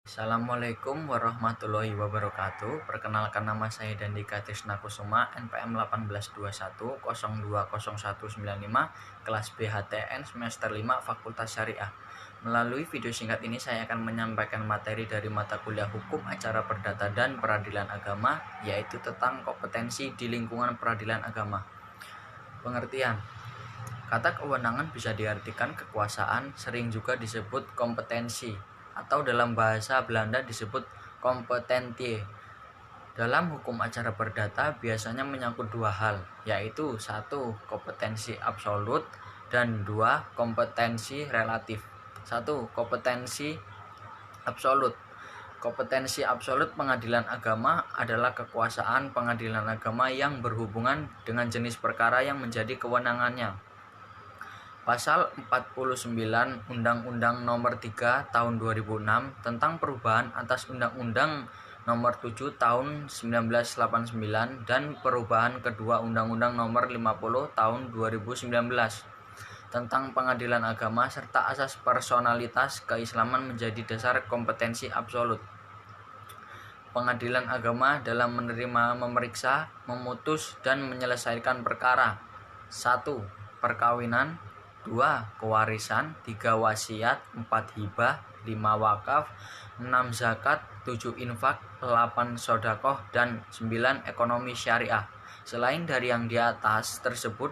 Assalamualaikum warahmatullahi wabarakatuh. Perkenalkan, nama saya Dandika Trisna Kusuma, NPM 1821020195, kelas BHTN semester 5 Fakultas Syariah. Melalui video singkat ini saya akan menyampaikan materi dari mata kuliah Hukum Acara Perdata dan Peradilan Agama, yaitu tentang kompetensi di lingkungan peradilan agama. Pengertian: kata kewenangan bisa diartikan kekuasaan, sering juga disebut kompetensi, atau dalam bahasa Belanda disebut kompetentie. Dalam hukum acara perdata biasanya menyangkut dua hal, yaitu 1. Kompetensi absolut dan 2. Kompetensi relatif. 1. Kompetensi absolut. Kompetensi absolut pengadilan agama adalah kekuasaan pengadilan agama yang berhubungan dengan jenis perkara yang menjadi kewenangannya. Pasal 49 Undang-Undang Nomor 3 Tahun 2006 tentang perubahan atas Undang-Undang Nomor 7 Tahun 1989 dan perubahan kedua Undang-Undang Nomor 50 Tahun 2019 tentang pengadilan agama serta asas personalitas keislaman menjadi dasar kompetensi absolut pengadilan agama dalam menerima, memeriksa, memutus, dan menyelesaikan perkara. 1. Perkawinan, 2. Kewarisan, 3. Wasiat, 4. Hibah, 5. Wakaf, 6. Zakat, 7. Infak, 8. Sodakoh, dan 9. Ekonomi syariah. Selain dari yang di atas tersebut,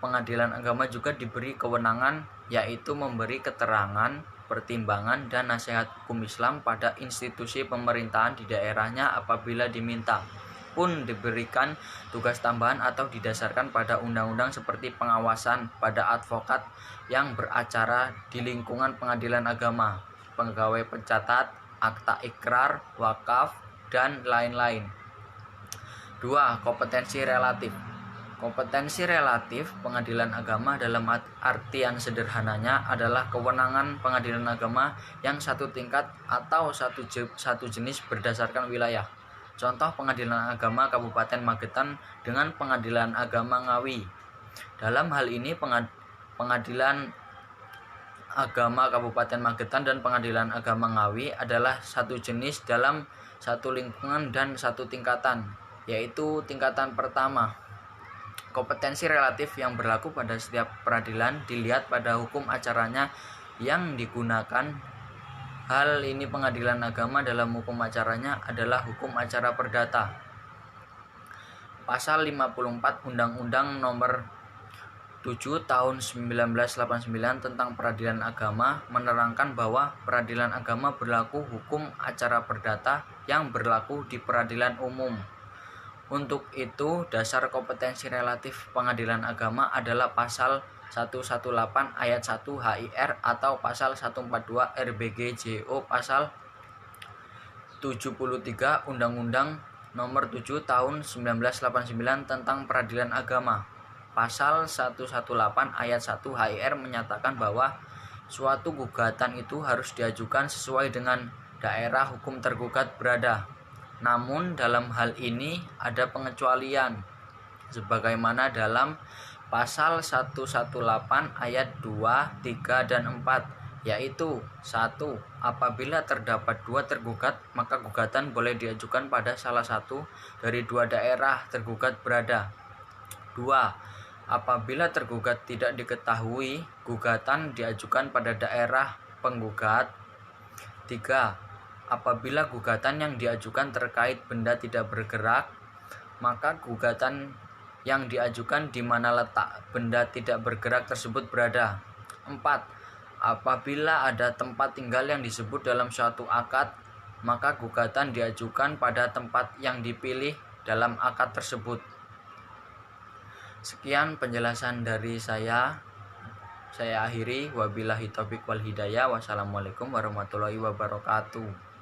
pengadilan agama juga diberi kewenangan, yaitu memberi keterangan, pertimbangan, dan nasihat hukum Islam pada institusi pemerintahan di daerahnya apabila diminta, pun diberikan tugas tambahan atau didasarkan pada undang-undang seperti pengawasan pada advokat yang beracara di lingkungan pengadilan agama, pegawai pencatat, akta ikrar, wakaf, dan lain-lain. 2. Kompetensi relatif. Kompetensi relatif pengadilan agama dalam artian sederhananya adalah kewenangan pengadilan agama yang satu tingkat atau satu jenis berdasarkan wilayah. Contoh pengadilan agama Kabupaten Magetan dengan pengadilan agama Ngawi. Dalam hal ini pengadilan agama Kabupaten Magetan dan pengadilan agama Ngawi adalah satu jenis dalam satu lingkungan dan satu tingkatan, yaitu tingkatan pertama. Kompetensi relatif yang berlaku pada setiap peradilan dilihat pada hukum acaranya yang digunakan. Hal ini pengadilan agama dalam hukum acaranya adalah hukum acara perdata. Pasal 54 Undang-Undang Nomor 7 Tahun 1989 tentang peradilan agama menerangkan bahwa peradilan agama berlaku hukum acara perdata yang berlaku di peradilan umum. Untuk itu, dasar kompetensi relatif pengadilan agama adalah pasal 118 ayat 1 HIR atau pasal 142 RBG-JO, pasal 73 Undang-Undang Nomor 7 Tahun 1989 tentang peradilan agama. Pasal 118 ayat 1 HIR menyatakan bahwa suatu gugatan itu harus diajukan sesuai dengan daerah hukum tergugat berada. Namun dalam hal ini ada pengecualian sebagaimana dalam pasal 118 ayat 2, 3, dan 4, yaitu 1. Apabila terdapat dua tergugat, maka gugatan boleh diajukan pada salah satu dari dua daerah tergugat berada. 2. Apabila tergugat tidak diketahui, gugatan diajukan pada daerah penggugat. 3. Apabila gugatan yang diajukan terkait benda tidak bergerak, maka gugatan yang diajukan di mana letak benda tidak bergerak tersebut berada. 4. Apabila ada tempat tinggal yang disebut dalam suatu akad, maka gugatan diajukan pada tempat yang dipilih dalam akad tersebut. Sekian penjelasan dari saya akhiri. Wabillahi taufiq wal hidayah. Wassalamualaikum warahmatullahi wabarakatuh.